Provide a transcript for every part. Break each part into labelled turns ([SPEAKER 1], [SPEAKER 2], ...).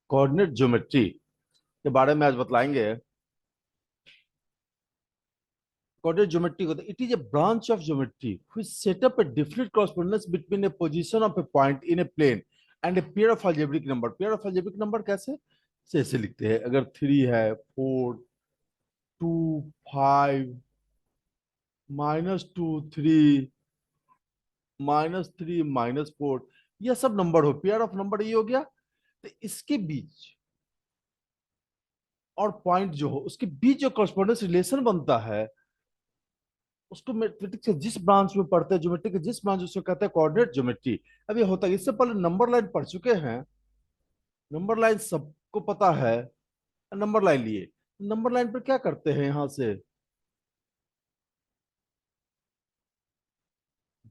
[SPEAKER 1] Coordinate geometry के बारे में आज बतलाएंगे। कोऑर्डिनेट ज्योमेट्री को it is a branch of geometry which set up a definite correspondence between a position of a point in a plane and a pair of algebraic number. Pair of algebraic number कैसे से ऐसे लिखते हैं, अगर 3 है, 4, 2, 5, -2, 3, -3, -4, यह सब number हो, पेयर ऑफ नंबर ये हो गया। तो इसके बीच और पॉइंट जो हो उसके बीच जो कॉरेस्पोंडेंस रिलेशन बनता है उसको मैथमेटिक्स के जिस ब्रांच में पढ़ते हैं, ज्योमेट्री के जिस ब्रांच उसको कहते हैं कोऑर्डिनेट ज्योमेट्री। अब ये होता है, इससे पहले नंबर लाइन पढ़ चुके हैं। नंबर लाइन सबको पता है। नंबर लाइन लिए, नंबर लाइन पर क्या करते हैं, यहां से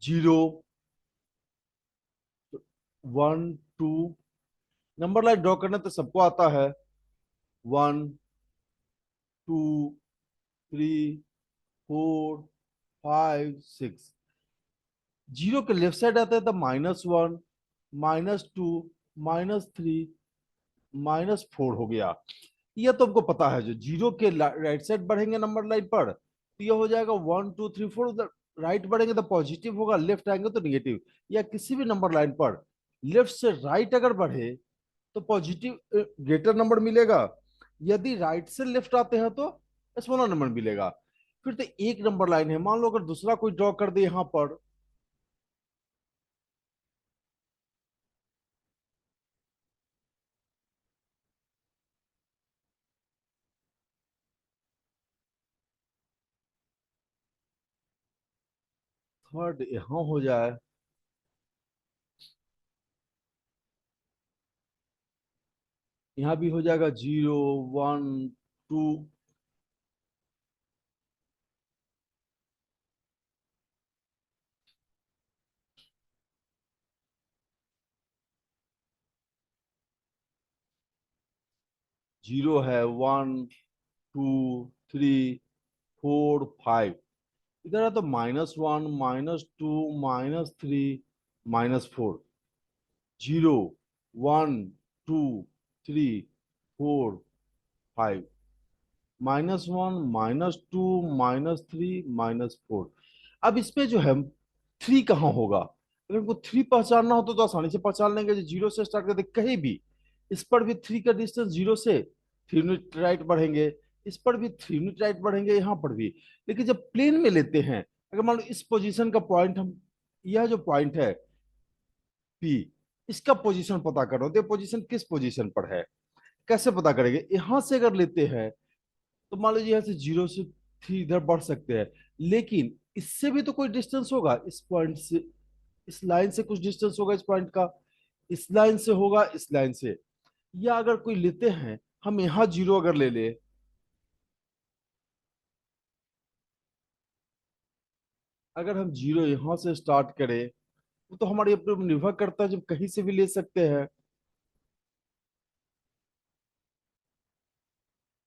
[SPEAKER 1] 0, 1, 2, नंबर लाइन ड्रॉ करना तो सबको आता है। 1, 2, 3, 4, 5, 6। जीरो के लेफ्ट साइड आता है तो -1, -2, -3, -4 हो गया। ये तो हमको पता है, जो जीरो के राइट साइड बढ़ेंगे नंबर लाइन पर तो ये हो जाएगा 1, 2, 3, 4। उधर राइट बढ़ेंगे तो पॉजिटिव होगा, लेफ्ट आएंगे तो निगेटिव। या किसी भी नंबर लाइन पर लेफ्ट से राइट अगर बढ़े तो पॉजिटिव ग्रेटर नंबर मिलेगा। यदि राइट से लेफ्ट आते हैं तो स्मॉलर नंबर मिलेगा। फिर तो एक नंबर लाइन है, मान लो अगर दूसरा कोई ड्रॉ कर दे यहाँ पर। थर्ड यहाँ हो जाए, यहाँ भी हो जाएगा 0, 1, 2। 0 है, 1, 2, 3, 4, 5। इधर है तो -1, -2, -3, -4। 0, 1, 2, 3, 4, 5, -1, -2, -3, -4। अब इसमें जो है 3 कहाँ होगा? अगर हमको 3 पहचानना हो तो आसानी से पहचान लेंगे। जो 0 से स्टार्ट करते कहीं भी, इस पर भी 3 का डिस्टेंस 0 से 3 यूनिट राइट बढ़ेंगे। इस पर भी 3 यूनिट राइट बढ़ेंगे, यहाँ पर भी। लेकिन जब प्लेन में लेते हैं, अगर मान लो इस पोजीशन का पॉइंट हम, यह जो पॉइंट है पी, इसका पोजीशन पता करो तो पोजीशन किस पोजीशन पर है, कैसे पता करेंगे? यहाँ से अगर लेते हैं तो मान लीजिए यहाँ से 0 से 3 इधर बढ़ सकते हैं। लेकिन इससे भी तो कोई डिस्टेंस होगा, इस पॉइंट से, इस लाइन से कुछ डिस्टेंस होगा इस पॉइंट का, इस लाइन से होगा, इस लाइन से। या अगर कोई लेते हैं, हम यहाँ 0 अगर ले ले, अगर हम 0 यहाँ से स्टार्ट करें, वो तो हमारे ऊपर निर्भर करता है, जब कहीं से भी ले सकते हैं।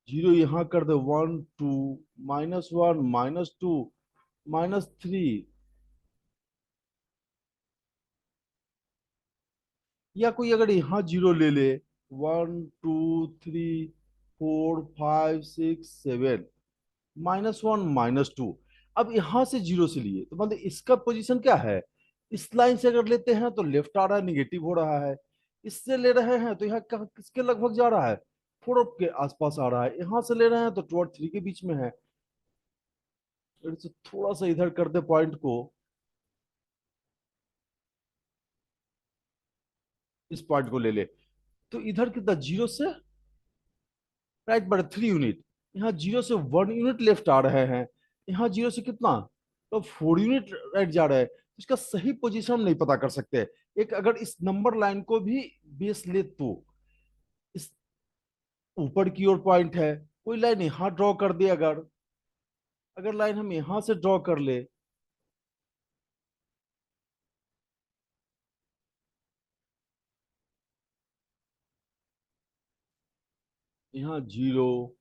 [SPEAKER 1] 0 यहाँ कर दे, 1, 2, -1, -2, -3। या कोई अगर यहाँ 0 ले ले, 1, 2, 3, 4, 5, 6, 7, -1, -2। अब यहां से 0 से लिए तो मतलब इसका पोजीशन क्या है? इस लाइन से अगर लेते हैं तो लेफ्ट आ रहा है, निगेटिव हो रहा है। इससे ले रहे हैं तो यहाँ किसके लगभग जा रहा है? 4 के आसपास आ रहा है। यहाँ से ले रहे हैं तो 2 और 3 के बीच में है। फिर से थोड़ा सा इधर कर दे पॉइंट को, इस पॉइंट को ले ले, तो इधर कितना 0 से राइट बढ़े 3 यूनिट। यहाँ 0 से 1 यूनिट लेफ्ट आ रहे हैं। यहाँ 0 से कितना, तो 4 यूनिट राइट जा रहा है। इसका सही पोजीशन हम नहीं पता कर सकते। एक अगर इस नंबर लाइन को भी बेस ले तो इस ऊपर की ओर पॉइंट है, कोई लाइन यहाँ ड्रॉ कर दे, अगर अगर लाइन हम यहाँ से ड्रॉ कर ले, यहाँ 0,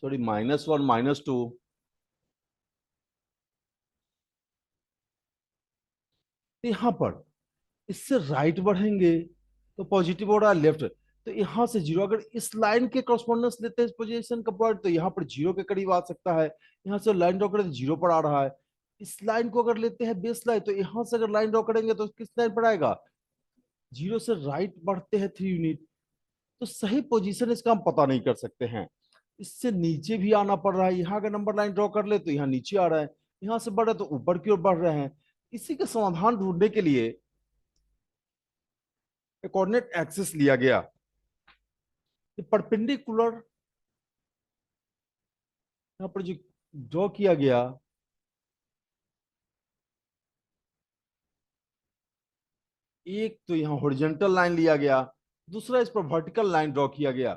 [SPEAKER 1] सॉरी -1, -2, तो यहाँ पर इससे राइट बढ़ेंगे तो पॉजिटिव हो रहा है, लेफ्ट तो यहाँ से जीरो। अगर इस लाइन के कॉरस्पॉन्डेंस लेते हैं इस पोजीशन का पॉइंट, तो यहाँ पर जीरो के करीब आ सकता है। यहाँ से लाइन ड्रॉ करें तो जीरो पर आ रहा है। इस लाइन को अगर लेते हैं बेस लाइन, तो यहाँ से अगर लाइन ड्रॉ करेंगे तो किस लाइन पर आएगा, जीरो से राइट बढ़ते हैं 3 यूनिट। तो सही पोजीशन इसका हम पता नहीं कर सकते हैं। इससे नीचे भी आना पड़ रहा है। यहाँ का नंबर लाइन ड्रॉ कर ले तो यहाँ नीचे आ रहा है, यहाँ से बढ़ रहा है तो ऊपर की ओर बढ़ रहे हैं। इसी का समाधान ढूंढने के लिए कोऑर्डिनेट एक्सिस लिया गया। परपेंडिकुलर यहाँ पर जो ड्रॉ किया गया, एक तो यहाँ हॉरिजॉन्टल लाइन लिया गया, दूसरा इस पर वर्टिकल लाइन ड्रॉ किया गया।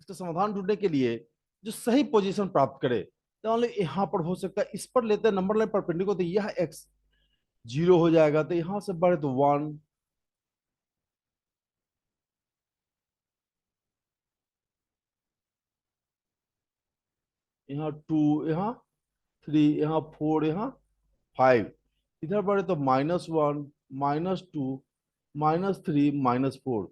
[SPEAKER 1] इसका समाधान ढूंढने के लिए जो सही पोजीशन प्राप्त करे, तो यहाँ पर हो सकता है इस पर लेते हैं नंबर लाइन परपेंडिकुलर, तो यह एक्स जीरो हो जाएगा, तो यहां से बढ़े तो 1, यहाँ 2, यहाँ 3, यहाँ 4, यहाँ 5। इधर बढ़े तो -1, -2, -3, -4।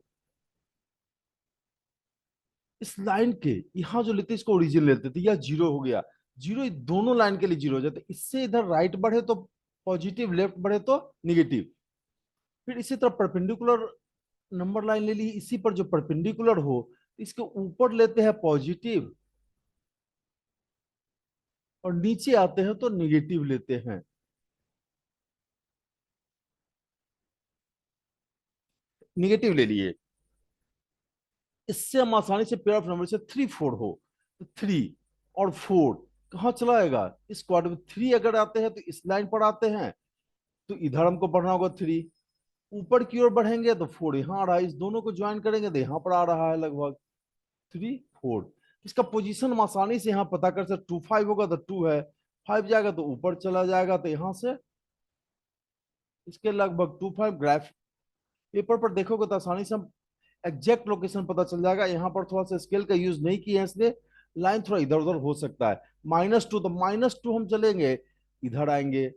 [SPEAKER 1] इस लाइन के यहाँ जो लेते इसको ओरिजिन लेते थे, यह जीरो हो गया। जीरो दोनों लाइन के लिए जीरो हो जाता है। इससे इधर राइट बढ़े तो पॉजिटिव, लेफ्ट बढ़े तो निगेटिव। फिर इसी तरह परपेंडिकुलर नंबर लाइन ले ली, इसी पर जो परपेंडिकुलर हो इसके ऊपर लेते हैं पॉजिटिव, और नीचे आते हैं तो निगेटिव लेते हैं। निगेटिव ले लिए, इससे हम आसानी से पेयर ऑफ नंबर से 3 4 हो, तो 3 और 4 कहाँ चला आएगा, इस क्वाड्रेंट में 3 अगर आते हैं तो इस लाइन पर आते हैं, तो इधर हमको बढ़ना होगा 3। ऊपर की ओर बढ़ेंगे तो 4 यहाँ आ रहा है, इस दोनों को ज्वाइन करेंगे तो यहाँ पर आ रहा है लगभग 3 4। इसका पोजीशन हम आसानी से यहाँ पता कर सकते। 2 5 होगा तो 2 है, 5 जाएगा तो ऊपर चला जाएगा, तो यहाँ से इसके लगभग 2 5 ग्राफ पेपर पर देखोगे तो आसानी से हम एग्जैक्ट लोकेशन पता चल जाएगा। यहाँ पर थोड़ा सा स्केल का यूज नहीं किया है, इसलिए लाइन थोड़ा इधर उधर हो सकता है। -2, तो -2 हम चलेंगे, इधर आएंगे,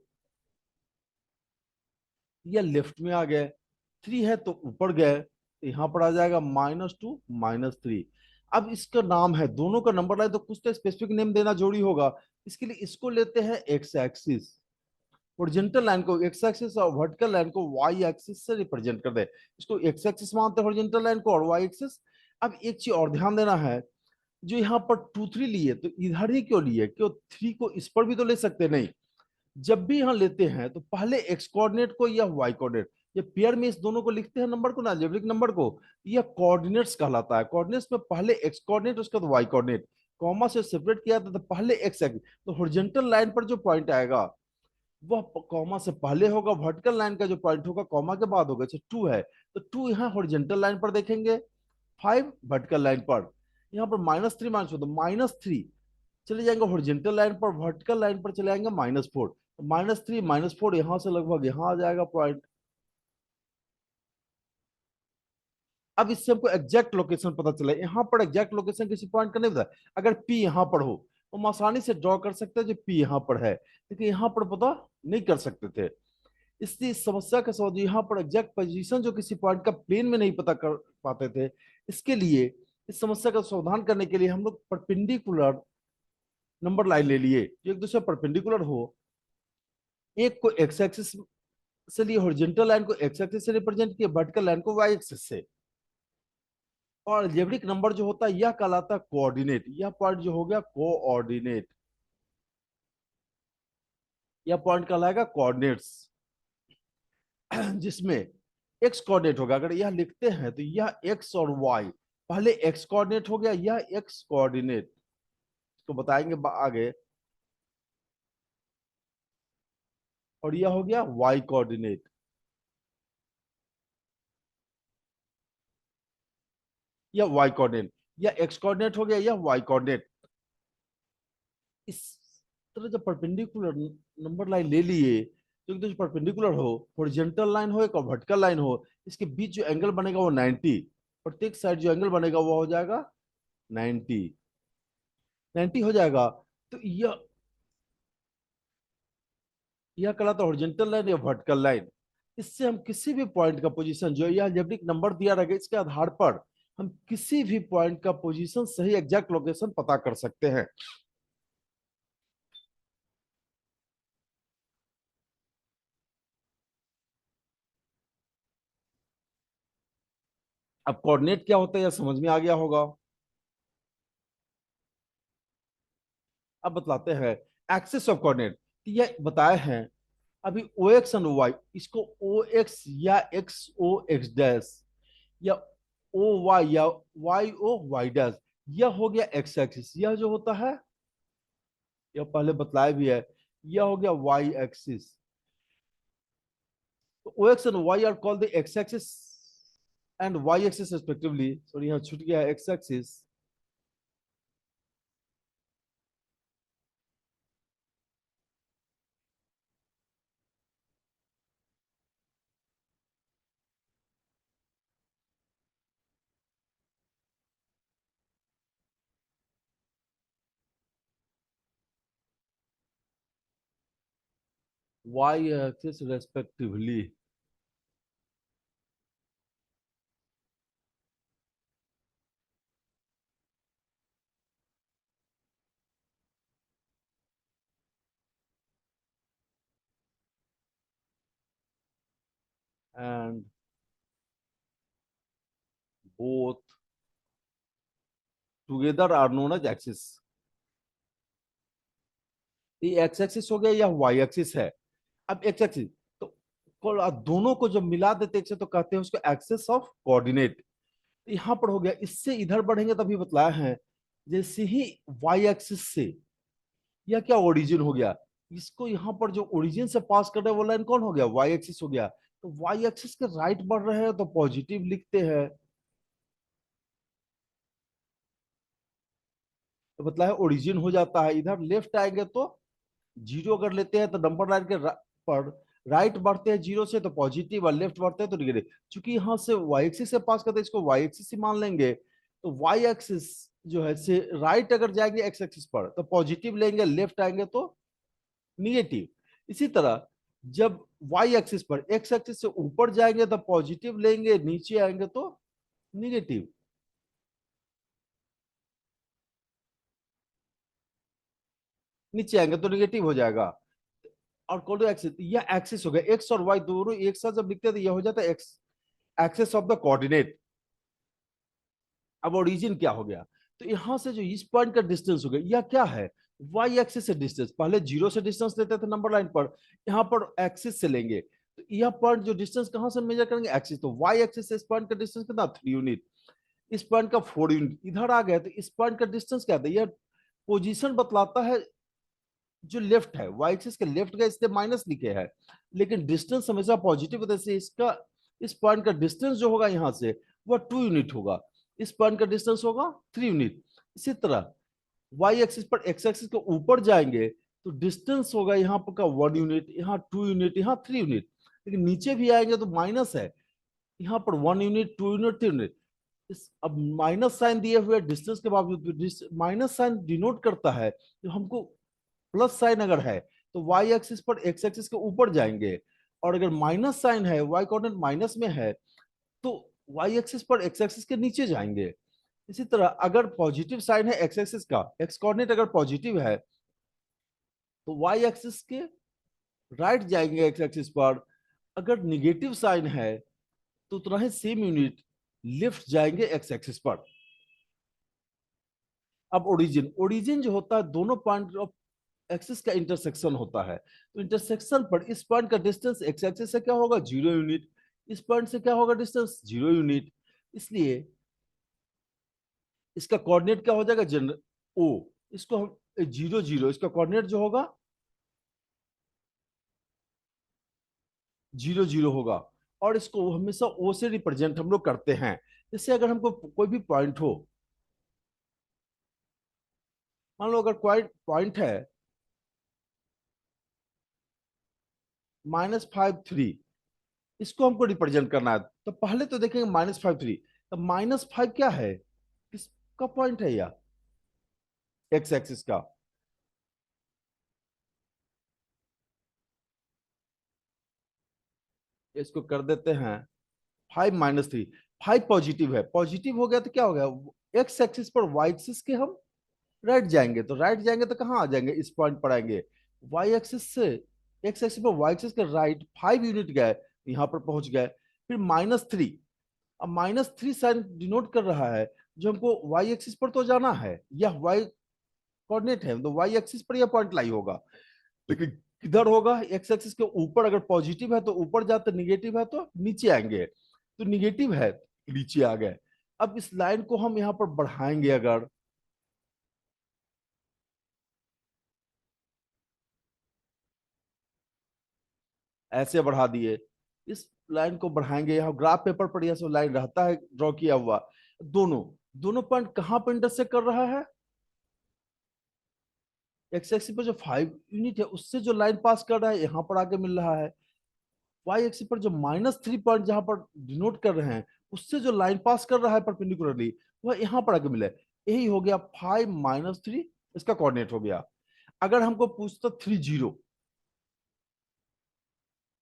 [SPEAKER 1] या लेफ्ट में आ गए। 3 है तो ऊपर गए, तो यहाँ पर आ जाएगा -2, -3। अब इसका नाम है, दोनों का नंबर लाइन तो कुछ तो स्पेसिफिक नेम देना जरूरी होगा। इसके लिए इसको लेते हैं एक्स एक्सिस, हॉरिजॉन्टल लाइन को एक्स एक्सिस और वर्टिकल लाइन को वाई एक्सिस से रिप्रेजेंट कर दे। इसको एक्स एक्सिस मानते हैं हॉरिजॉन्टल लाइन को, और वाई एक्सिस। अब एक चीज और ध्यान देना है, जो यहाँ पर 2 3 लिए तो इधर ही क्यों लिए, क्यों 3 को इस पर भी तो ले सकते नहीं। जब भी यहाँ लेते हैं तो पहले एक्स कोऑर्डिनेट को या वाई कोऑर्डिनेट, ये पेयर में इस दोनों को लिखते हैं नंबर को ना, अलजेब्रिक नंबर को, यह कोऑर्डिनेट्स कहलाता है। कोऑर्डिनेट्स में पहले एक्स कोऑर्डिनेट उसके बाद वाई कोऑर्डिनेट, कॉमा से सेपरेट किया था तो पहले एक्स एक्स, तो हॉरिजॉन्टल लाइन पर जो पॉइंट आएगा वह कॉमा से पहले होगा, वर्टिकल लाइन का जो पॉइंट होगा कॉमा के बाद होगा। जैसे 2 है तो 2 यहाँ हॉरिजॉन्टल लाइन पर देखेंगे, 5 वर्टिकल लाइन पर। यहाँ पर -3 -4 तो -3 चले जाएंगे हॉरिजॉन्टल लाइन पर, वर्टिकल लाइन पर चले जाएंगे -4, -3 -4 यहाँ से लगभग यहाँ आ जाएगा पॉइंट। अब इससे हमको एग्जैक्ट लोकेशन पता चला। यहाँ पर एग्जैक्ट लोकेशन किसी पॉइंट का नहीं पता। अगर पी यहाँ पर हो तो हम आसानी से ड्रॉ कर सकते हैं जो पी यहाँ पर है, लेकिन यहाँ पर पता नहीं कर सकते थे। इसलिए इस समस्या का समाधान, यहाँ पर एग्जैक्ट पोजीशन जो किसी पॉइंट का प्लेन में नहीं पता कर पाते थे, इसके लिए इस समस्या का समाधान करने के लिए हम लोग परपेंडिकुलर नंबर लाइन ले लिए जो एक दूसरे परपेंडिकुलर हो। एक को एक्स एक्सिस से लिए, हॉरिजॉन्टल लाइन को एक्स एक्सिस से रिप्रेजेंट किया, वर्टिकल लाइन को वाई एक्सिस से। और अलजेब्रिक नंबर जो होता है यह कहलाता है कोऑर्डिनेट। यह पॉइंट जो हो गया कोऑर्डिनेट, यह पॉइंट कहलाएगा कोऑर्डिनेट्स, जिसमें एक्स कोऑर्डिनेट होगा। अगर यह लिखते हैं तो यह एक्स और वाई, पहले एक्स कोऑर्डिनेट हो गया, यह एक्स कोऑर्डिनेट, इसको बताएंगे आगे, और यह हो गया वाई कोऑर्डिनेट, यह वाई कोऑर्डिनेट, यह एक्स कोऑर्डिनेट हो गया, यह वाई कोऑर्डिनेट। इस तरह जब परपेंडिकुलर नंबर लाइन ले लिए, तो एक परपेंडिकुलर हो, हॉरिजॉन्टल लाइन हो, एक वर्टिकल लाइन हो, इसके बीच जो एंगल बनेगा वो 90, प्रत्येक साइड जो एंगल बनेगा वो हो जाएगा 90, 90 हो जाएगा। तो यह यह कहलाता है हॉरिजॉन्टल लाइन या वर्टिकल लाइन। इससे हम किसी भी पॉइंट का पोजीशन जो यह अलजेब्रिक नंबर दिया रहेगा इसके आधार पर हम किसी भी पॉइंट का पोजीशन सही एग्जैक्ट लोकेशन पता कर सकते हैं। अब कोऑर्डिनेट क्या होता है यह समझ में आ गया होगा। अब बतलाते हैं एक्सिस ऑफ कोऑर्डिनेट। यह बताए हैं अभी ओ एक्स एंड वाई, इसको ओ एक्स या एक्स ओ एक्स डैश या ओ वाई या वाई ओ वाई डैश, यह हो गया एक्स एक्सिस। यह जो होता है यह पहले बतलाया भी है, यह हो गया वाई एक्सिस। तो O X and Y are called the X axis and Y axis respectively. Sorry यहाँ छूट गया X axis. Y axis respectively. And both together are known as axis. ये एक्स एक्सिस हो गया या वाई एक्सिस है। अब एक्स एक्सिस तो दोनों को जब मिला देते हैं तो कहते हैं उसको एक्सिस ऑफ कोऑर्डिनेट। यहां पर हो गया, इससे इधर बढ़ेंगे तभी बतलाया है। जैसे ही वाई एक्सिस से यह क्या ओरिजिन हो गया, इसको यहां पर जो ओरिजिन से पास कर रहे वो लाइन कौन हो गया, वाई एक्सिस हो गया। तो वाई एक्सिस के राइट बढ़ रहे हैं तो पॉजिटिव लिखते हैं। तो बतलाया ओरिजिन हो जाता है। इधर लेफ्ट आएंगे तो जीरो अगर लेते हैं तो नंबर लाइन के पर राइट बढ़ते हैं जीरो से तो पॉजिटिव, और लेफ्ट बढ़ते हैं तो निगेटिव। चूंकि यहाँ से वाई एक्सिस से पास करते हैं इसको वाई एक्सिस ही मान लेंगे। तो वाई एक्सिस जो है से राइट अगर जाएंगे एक्स एक्सिस पर तो पॉजिटिव लेंगे, लेफ्ट आएंगे तो निगेटिव। इसी तरह जब वाई एक्सिस पर एक्स एक्सिस से ऊपर जाएंगे तो पॉजिटिव लेंगे, नीचे आएंगे तो निगेटिव। नीचे आएंगे तो निगेटिव हो जाएगा। और कौन एक्सिस, यह एक्सिस हो गया। एक्स और वाई दोनों एक साथ जब लिखते हैं तो यह हो जाता है x axis of the coordinate. अब ओरिजिन क्या हो गया, तो यहां से जो इस पॉइंट का डिस्टेंस हो गया यह क्या है, वाई एक्सिस से डिस्टेंस। पहले जीरो से डिस्टेंस लेते थे नंबर लाइन पर, यहाँ पर एक्सिस से लेंगे। तो यह पॉइंट जो डिस्टेंस कहां से मेजर करेंगे, एक्सिस। तो वाई एक्सिस से इस पॉइंट का डिस्टेंस कितना, 3 यूनिट। इस पॉइंट का 4 यूनिट। इधर आ गया तो इस पॉइंट का डिस्टेंस क्या था, यह पोजीशन बतलाता है जो लेफ्ट है, वाई एक्सिस के लेफ्ट का, इसलिए माइनस लिखे है। लेकिन डिस्टेंस हमेशा पॉजिटिव होता है, इसलिए इसका इस पॉइंट का डिस्टेंस जो होगा यहाँ से वह 2 यूनिट होगा। इस पॉइंट का डिस्टेंस होगा 3 यूनिट। इसी तरह वाई एक्सिस पर एक्स एक्सिस के ऊपर जाएंगे तो डिस्टेंस होगा यहाँ पर का 1 यूनिट, यहाँ 2 यूनिट, यहाँ 3 यूनिट। लेकिन नीचे भी आएंगे तो माइनस है, यहाँ पर 1 यूनिट, 2 यूनिट, 3 यूनिट। इस अब माइनस साइन दिए हुए डिस्टेंस के बावजूद माइनस साइन डिनोट करता है जो हमको प्लस साइन अगर है तो वाई एक्सिस पर एक्स एक्सिस के ऊपर जाएंगे, और अगर माइनस साइन है, वाई कोऑर्डिनेट माइनस में है, तो वाई एक्सिस पर एक्स एक्सिस के नीचे जाएंगे। इसी तरह अगर पॉजिटिव साइन है एक्स एक्सिस का, एक्स कोऑर्डिनेट अगर पॉजिटिव है तो वाई एक्सिस के राइट जाएंगे एक्स एक्सिस पर। अगर निगेटिव साइन है तो उतना ही सेम यूनिट लेफ्ट जाएंगे एक्स एक्सिस पर। अब ओरिजिन, ओरिजिन जो होता है दोनों पॉइंट ऑफ एक्सिस का इंटरसेक्शन होता है। तो इंटरसेक्शन पर इस पॉइंट का डिस्टेंस एक्स एक्सिस से क्या होगा, 0 यूनिट। इस पॉइंट से क्या होगा डिस्टेंस, 0 यूनिट। इसलिए इसका कोऑर्डिनेट क्या हो जाएगा, जनरल ओ। इसको हम 0 0, इसका कोऑर्डिनेट जो होगा 0 0 होगा। और इसको हमेशा ओ से रिप्रेजेंट हम लोग करते हैं। जैसे अगर हमको कोई भी पॉइंट हो, मान लो अगर कोई पॉइंट है -5 3, इसको हमको रिप्रेजेंट करना है तो पहले तो देखेंगे -5 3। तो -5 क्या है, किसका पॉइंट है, या एक्स एक्सिस का। इसको कर देते हैं 5 - 3। 5 पॉजिटिव है, पॉजिटिव हो गया तो क्या हो गया, एक्स एक्सिस पर वाई एक्सिस के हम राइट जाएंगे, तो राइट जाएंगे तो कहाँ आ जाएंगे, इस पॉइंट पर आएंगे। वाई एक्सिस से एक्स एक्सिस पर वाई एक्सिस के राइट 5 यूनिट गए, यहाँ पर पहुंच गए। फिर -3, अब -3 साइन डिनोट कर रहा है जो हमको वाई एक्सिस पर तो जाना है, यह वाई कोऑर्डिनेट है, तो वाई एक्सिस पर यह पॉइंट लाई होगा। लेकिन किधर होगा, एक्स एक्सिस के ऊपर, अगर पॉजिटिव है तो ऊपर जाते, निगेटिव है तो नीचे आएंगे, तो निगेटिव है तो नीचे आ गए। अब इस लाइन को हम यहाँ पर बढ़ाएंगे, अगर ऐसे बढ़ा दिए, इस लाइन को बढ़ाएंगे, यहाँ ग्राफ पेपर पर यह सब लाइन रहता है ड्रॉ किया हुआ। दोनों दोनों पॉइंट कहाँ पर इंटरसेक्ट कर रहा है, एक्स एक्सिस पर जो 5 यूनिट है उससे जो लाइन पास कर रहा है यहाँ पर आके मिल रहा है। वाई एक्सिस पर जो -3 पॉइंट जहां पर डिनोट कर रहे हैं उससे जो लाइन पास कर रहा है परपेंडिकुलरली, वह यहाँ पर आके मिले। यही हो गया 5 - 3, इसका कोऑर्डिनेट हो गया। अगर हमको पूछता 3 0,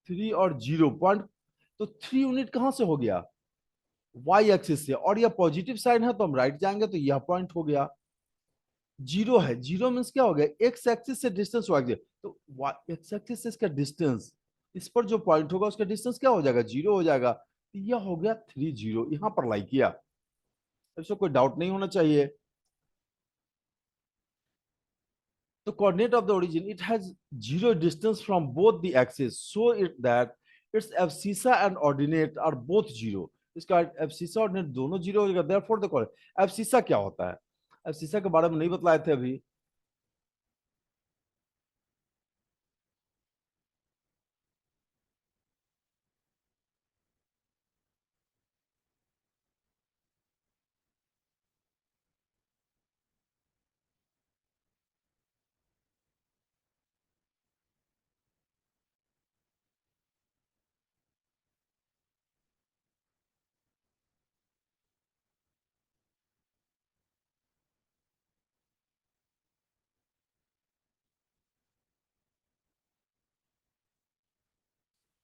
[SPEAKER 1] 3 और 0 पॉइंट, तो 3 यूनिट कहां से हो गया, वाई एक्सिस से, और यह पॉजिटिव साइन है तो हम राइट जाएंगे तो यह पॉइंट हो गया। 0 है, 0 मीन्स क्या हो गया, एक्स एक्सिस से डिस्टेंस वाई एक्सिस, तो एक्स एक्सिस से इसका डिस्टेंस, इस पर जो पॉइंट होगा उसका डिस्टेंस क्या हो जाएगा, 0 हो जाएगा, तो यह हो गया 3 0, यहां पर लाई किया। इसमें कोई डाउट नहीं होना चाहिए। The coordinate of the origin, it has zero distance from both the axes, so it that its abscissa and ordinate are both zero. इसका abscissa ordinate दोनों जीरो हो जाएगा, therefore the abscissa क्या होता है, abscissa के बारे में नहीं बतलाए थे अभी।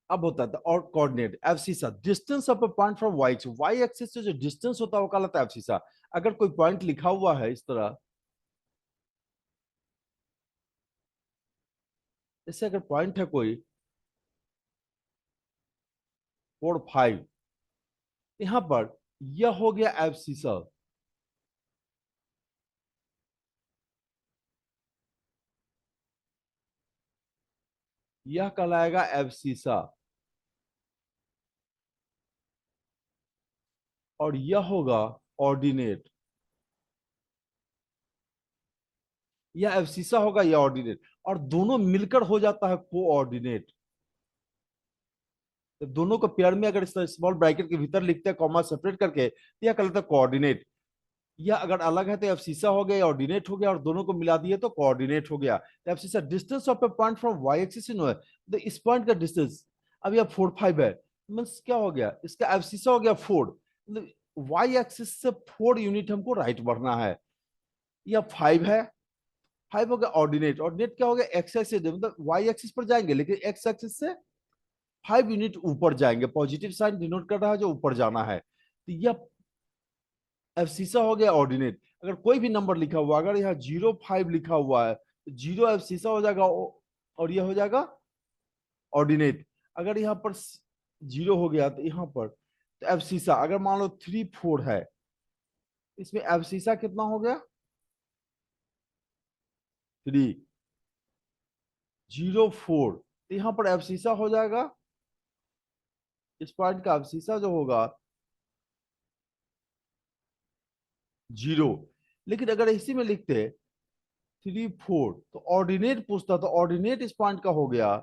[SPEAKER 1] अब होता है और coordinate abscissa, distance of a point from Y axis, Y axis से जो डिस्टेंस होता है वो कहलाता है एब्सिसा। अगर कोई पॉइंट लिखा हुआ है इस तरह, जैसे अगर पॉइंट है कोई 4 5, यहां पर यह हो गया एब्सिसा, यह कहलाएगा एब्सिसा, और यह होगा ऑर्डिनेट, या एब्सिसा होगा या ऑर्डिनेट, और दोनों मिलकर हो जाता है कोऑर्डिनेट। तो दोनों को पेयर में अगर स्मॉल ब्रैकेट के भीतर लिखते हैं कॉमा सेपरेट करके, तो यह कहलाता है कोऑर्डिनेट। या अगर अलग है तो एब्सिसा हो गया या ऑर्डिनेट हो गया, और दोनों को मिला दिए तो कोऑर्डिनेट हो गया। तो abscissa distance of a point from Y axis in है, तो इस पॉइंट का डिस्टेंस, अब यह 4 5 है, मीन्स क्या हो गया, इसका एब्सिसा हो गया 4, मतलब वाई एक्सिस से 4 यूनिट हमको राइट बढ़ना है। या 5 है, 5 हो गया ऑर्डिनेट, ऑर्डिनेट क्या हो गया, एक्स एक्सिस, मतलब वाई एक्सिस पर जाएंगे लेकिन एक्स एक्सिस से 5 यूनिट ऊपर जाएंगे, पॉजिटिव साइन डिनोट कर रहा है जो ऊपर जाना है, तो यह एफसीसा हो गया ऑर्डिनेट। अगर कोई भी नंबर लिखा हुआ, अगर यहाँ 0 5 लिखा हुआ है तो 0 एफसीसा हो जाएगा, और यह हो जाएगा ऑर्डिनेट। अगर यहाँ पर 0 हो गया तो यहाँ पर तो एफसीसा, अगर मान लो 3 4 है, इसमें एफसीसा कितना हो गया, 3 0 4, तो यहाँ पर एफसीसा हो जाएगा, इस पॉइंट का एफसीसा जो होगा 0। लेकिन अगर इसी में लिखते 3 4, तो ऑर्डिनेट पूछता, तो ऑर्डिनेट इस पॉइंट का हो गया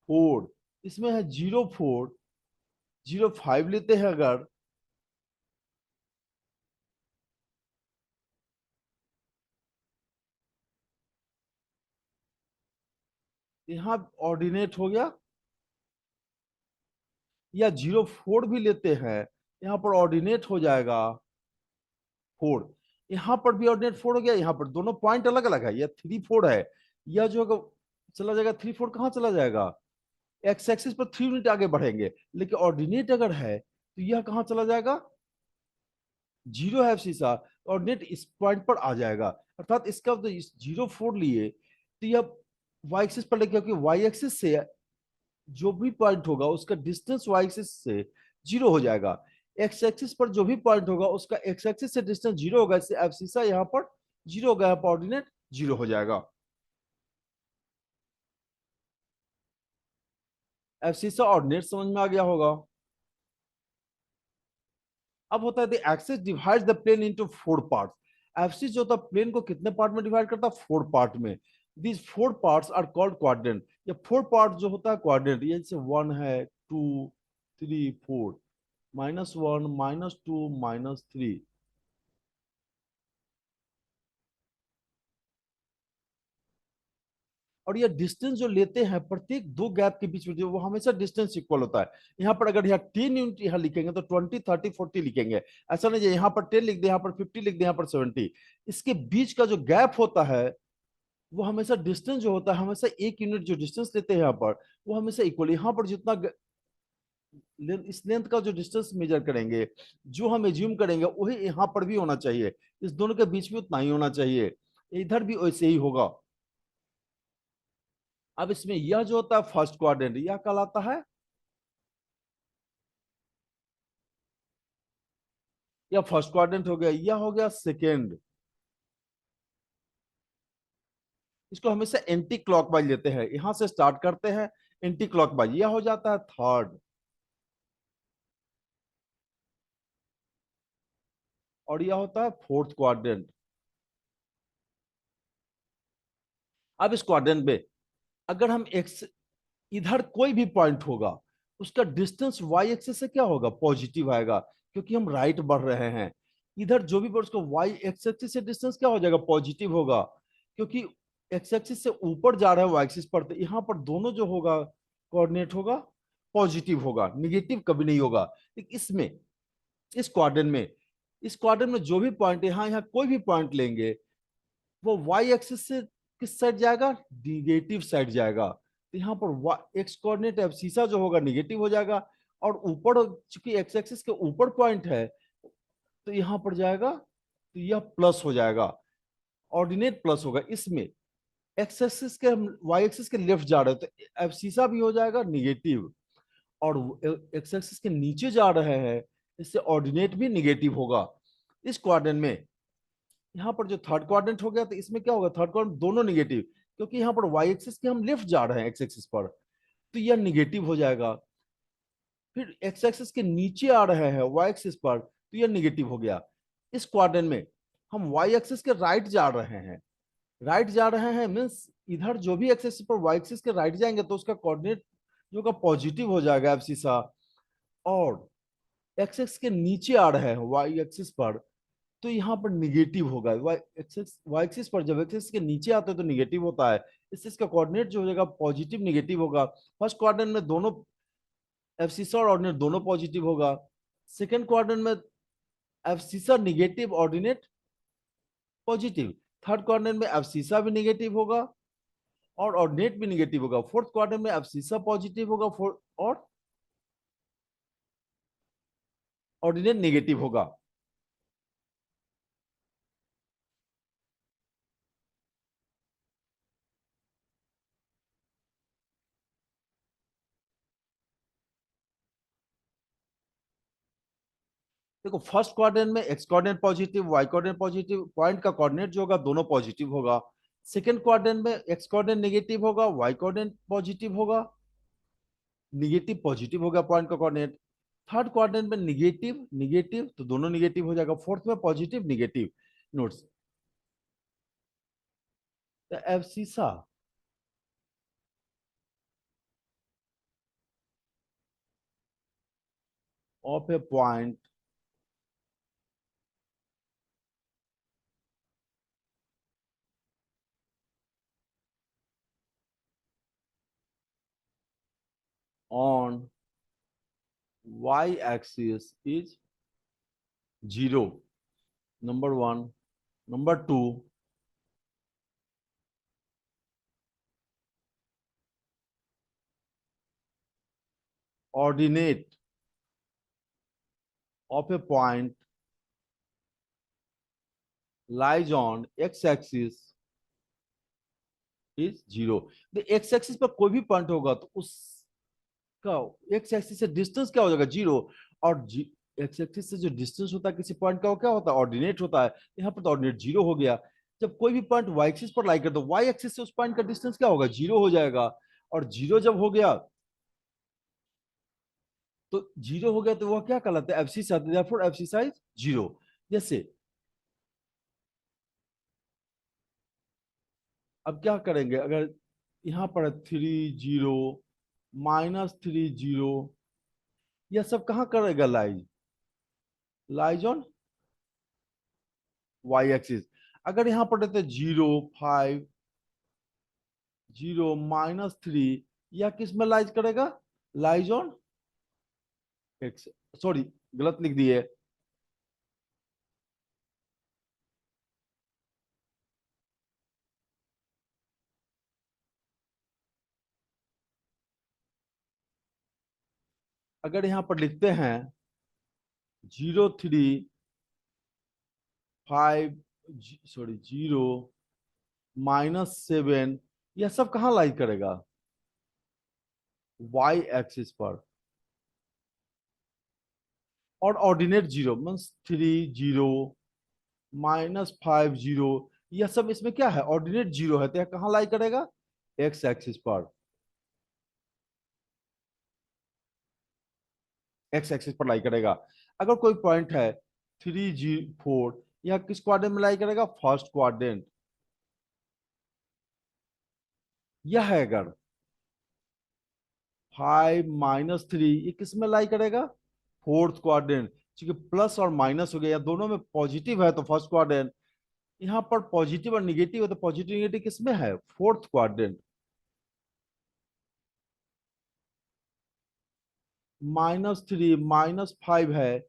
[SPEAKER 1] 4, इसमें है 0 4, 0 5 लेते हैं अगर, यहाँ ऑर्डिनेट हो गया, या 0 4 भी लेते हैं, यहाँ पर ऑर्डिनेट हो जाएगा 4, यहाँ पर भी ऑर्डिनेट 4 हो गया, यहाँ पर दोनों पॉइंट अलग अलग है, यह 3 4 है, यह जो चला जाएगा 3 4 कहाँ चला जाएगा, एक्स एक्सिस पर 3 यूनिट आगे बढ़ेंगे, लेकिन ऑर्डिनेट अगर है तो यह कहां चला जाएगा, जीरो है शीशा, ऑर्डिनेट इस पॉइंट पर आ जाएगा। अर्थात इसका तो इस 0 4 लिए तो यह वाई एक्सिस पर लेके, क्योंकि वाई एक्सिस से जो भी पॉइंट होगा उसका डिस्टेंस वाई एक्सिस से जीरो हो जाएगा। एक्स एक्सिस पर जो भी पॉइंट होगा उसका एक्स एक्सिस से डिस्टेंस जीरो होगा, इससे एब्सिसा यहाँ पर जीरो हो गया, ऑर्डिनेट जीरो हो जाएगा। एब्सिसा ऑर्डिनेट समझ में आ गया होगा। अब होता है the axis divides the plane into 4 parts. Axis जो होता है प्लेन को कितने पार्ट में डिवाइड करता है, 4 पार्ट में। These 4 parts are called quadrant. ये 4 पार्ट जो होता है क्वाड्रेंट, ये जैसे 1 है, 2 3 4, -1 -2 -3। और ये डिस्टेंस जो लेते हैं प्रत्येक दो गैप के बीच में, जो वो हमेशा डिस्टेंस इक्वल होता है। यहाँ पर अगर यहाँ 10 यूनिट यहाँ लिखेंगे तो 20 30 40 लिखेंगे। ऐसा नहीं है यहाँ पर 10 लिख दे, यहाँ पर 50 लिख दे, यहाँ पर 70। इसके बीच का जो गैप होता है वो हमेशा डिस्टेंस जो होता है, हमेशा 1 यूनिट जो डिस्टेंस लेते हैं यहाँ पर, वो हमेशा इक्वल। यहाँ पर जितना इस लेंथ का जो डिस्टेंस मेजर करेंगे, जो हम एज्यूम करेंगे वही यहाँ पर भी होना चाहिए। इस दोनों के बीच में उतना ही होना चाहिए, इधर भी वैसे ही होगा। अब इसमें यह जो होता है फर्स्ट क्वाड्रेंट, यह कहलाता है, यह फर्स्ट क्वाड्रेंट हो गया, यह हो गया सेकेंड। इसको हमेशा एंटी क्लॉकवाइज लेते हैं, यहां से स्टार्ट करते हैं एंटी क्लॉकवाइज, यह हो जाता है थर्ड। और यह होता है फोर्थ क्वाड्रेंट। अब इस क्वाड्रेंट में अगर हम एक्स, इधर कोई भी पॉइंट होगा उसका डिस्टेंस वाई एक्सिस से क्या होगा, पॉजिटिव आएगा, क्योंकि हम राइट बढ़ रहे हैं। इधर जो भी उसका वाई एक्स एक्सिस से डिस्टेंस क्या हो जाएगा, पॉजिटिव होगा, क्योंकि एक्स एक्सिस से ऊपर जा रहा है वाई एक्सिस पर, तो यहाँ पर दोनों जो होगा कोऑर्डिनेट होगा पॉजिटिव होगा, निगेटिव कभी नहीं होगा। इसमें इस क्वाड्रेंट में, इस क्वाड्रेंट में जो भी पॉइंट है, यहाँ यहाँ कोई भी पॉइंट लेंगे वो वाई एक्सिस से किस साइड जाएगा, निगेटिव साइड जाएगा। तो यहाँ पर एक्स कोऑर्डिनेट एब्सिसा जो होगा निगेटिव हो जाएगा, और ऊपर चूंकि एक्स एक्सिस के ऊपर पॉइंट है तो यहाँ पर जाएगा तो यह प्लस हो जाएगा, ऑर्डिनेट प्लस होगा। इसमें एक्स एक्सिस के हम वाई एक्सिस के लेफ्ट जा रहे हैं तो एब्सिसा भी हो जाएगा निगेटिव, और एक्स एक्सिस के नीचे जा रहे हैं इससे ऑर्डिनेट भी निगेटिव होगा। इस क्वाड्रेंट में यहाँ पर जो थर्ड क्वाड्रेंट हो गया तो इसमें क्या होगा, थर्ड क्वाड्रेंट दोनों निगेटिव, क्योंकि यहाँ पर वाई एक्सिस के हम लेफ्ट जा रहे हैं एक्स एक्सिस पर, तो यह निगेटिव हो जाएगा। फिर एक्स एक्सिस के नीचे आ रहे हैं वाई एक्सिस पर, तो यह निगेटिव हो गया। इस क्वाड्रेंट में हम वाई एक्सिस के राइट जा रहे हैं, राइट जा रहे हैं मीन्स इधर जो भी एक्स एक्सिस पर वाई एक्सिस के राइट जाएंगे तो उसका कोऑर्डिनेट जो का पॉजिटिव हो जाएगा एब्सिसा। और एक्स एक्स के नीचे आ रहे हैं वाई एक्सिस पर, तो यहाँ पर निगेटिव होगा। वाई एक्सिस पर जब एक्सिस के नीचे आते हैं तो निगेटिव होता है, इससे इसका कोऑर्डिनेट जो हो जाएगा पॉजिटिव निगेटिव होगा। फर्स्ट क्वाड्रेंट में दोनों एब्सिसा और ऑर्डिनेट दोनों पॉजिटिव होगा। सेकंड क्वाड्रेंट में abscissa negative, ordinate positive. Third quadrant में एब्सिसा भी निगेटिव होगा और ऑर्डिनेट भी निगेटिव होगा। फोर्थ क्वाड्रेंट में एब्सिसा पॉजिटिव होगा और ऑर्डिनेट निगेटिव होगा। देखो फर्स्ट क्वाड्रेंट में X coordinate positive, Y coordinate positive, point का कोऑर्डिनेट जो होगा दोनों पॉजिटिव होगा। सेकंड क्वाड्रेंट में एक्स कोऑर्डिनेट नेगेटिव होगा, वाई कोऑर्डिनेट पॉजिटिव होगा, निगेटिव पॉजिटिव होगा पॉइंट का कोऑर्डिनेट। थर्ड क्वाड्रेंट में निगेटिव निगेटिव तो दोनों निगेटिव हो जाएगा, फोर्थ में positive negative. Notes, the abscissa of a point on y-axis is 0. Number one. Number two, ordinate of a point lies on x-axis is zero. तो x axis पर कोई भी पॉइंट होगा तो उसका एक्स एक्सिस से डिस्टेंस क्या हो जाएगा, जीरो। और एक्स एक्सिस से जो डिस्टेंस होता है किसी पॉइंट का वो क्या होता है, ऑर्डिनेट होता है। यहाँ पर तो ऑर्डिनेट जीरो हो गया। जब कोई भी पॉइंट वाई एक्सिस पर लाई कर दो, वाई एक्सिस से उस पॉइंट का डिस्टेंस क्या होगा, जीरो हो जाएगा। और जीरो जब हो गया तो जीरो हो गया तो वह क्या कहलाता है, एब्सिस आता है, therefore एब्सिस इज जीरो। जैसे अब क्या करेंगे, अगर यहाँ पर 3 0 -3 0, यह सब कहाँ करेगा, लाइज ऑन वाई एक्सिस। अगर यहाँ पर देते 0 5 0 -3, यह किस में लाइज करेगा, लाइज ऑन एक्स, सॉरी गलत लिख दिए। अगर यहाँ पर लिखते हैं 0 3 5, सॉरी 0 -7, यह सब कहाँ लाइज करेगा, वाई एक्सिस पर। और ऑर्डिनेट जीरो मीन्स 3 0 -5 0, यह सब इसमें क्या है, ऑर्डिनेट जीरो है, तो यह कहाँ लाई करेगा, एक्स एक्सिस पर, एक्स एक्सिस पर लाई करेगा। अगर कोई पॉइंट है 3 4, यह किस क्वाड्रेंट में लाई करेगा, फर्स्ट क्वाड्रेंट। यह है अगर 5 -3, ये किस में लाई करेगा, फोर्थ क्वाड्रेंट। क्योंकि प्लस और माइनस हो गया, या दोनों में पॉजिटिव है तो फर्स्ट क्वाड्रेंट। यहाँ पर पॉजिटिव और निगेटिव है तो पॉजिटिव निगेटिव किस में है, फोर्थ क्वाड्रेंट। -3 -5 है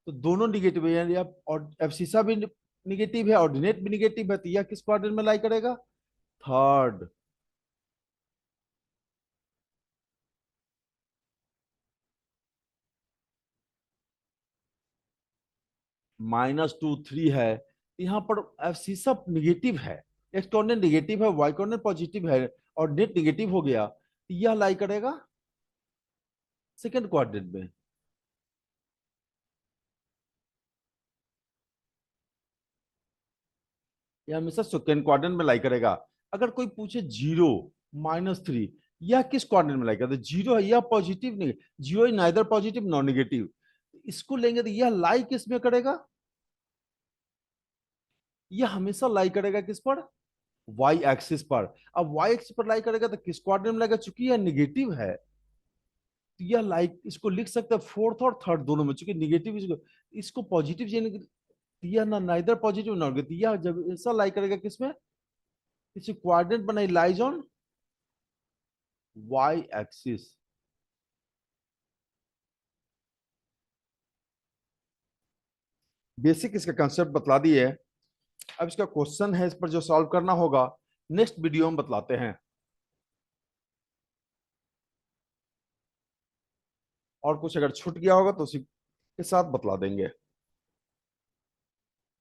[SPEAKER 1] तो दोनों निगेटिव है, यानी अब और एब्सिसा भी निगेटिव है, ऑर्डिनेट भी निगेटिव है, तो यह किस क्वाड्रेंट में लाई करेगा, थर्ड। -2 3 है, यहाँ पर एब्सिसा निगेटिव है, एक्स कोऑर्डिनेट निगेटिव है, वाई कोऑर्डिनेट पॉजिटिव है, और नेट निगेटिव हो गया, तो यह लाई करेगा सेकंड क्वाड्रेंट में। यह हमेशा सेकंड क्वाड्रेंट में लाई करेगा। अगर कोई पूछे 0 -3, यह किस क्वाड्रेंट में लाई करता है, जीरो है, यह पॉजिटिव नहीं, zero is neither positive non negative. इसको लेंगे तो यह लाई किस में करेगा, यह हमेशा लाई करेगा किस पर, वाई एक्सिस पर। अब वाई एक्सिस पर लाई करेगा तो किस क्वाड्रेंट में लगेगा, चूंकि यह निगेटिव है तो यह लाइक इसको लिख सकते हैं फोर्थ और थर्ड दोनों में, चूंकि निगेटिव इसको इसको पॉजिटिव यह ना नाइदर पॉजिटिव नॉट नेगेटिव, यह जब ऐसा लाई करेगा किसमें, किसी क्वाड्रेंट बनाई lies on Y axis. Basic इसका कंसेप्ट बतला दिए। अब इसका क्वेश्चन है, इस पर जो सॉल्व करना होगा नेक्स्ट वीडियो में बतलाते हैं, और कुछ अगर छूट गया होगा तो उसी के साथ बतला देंगे।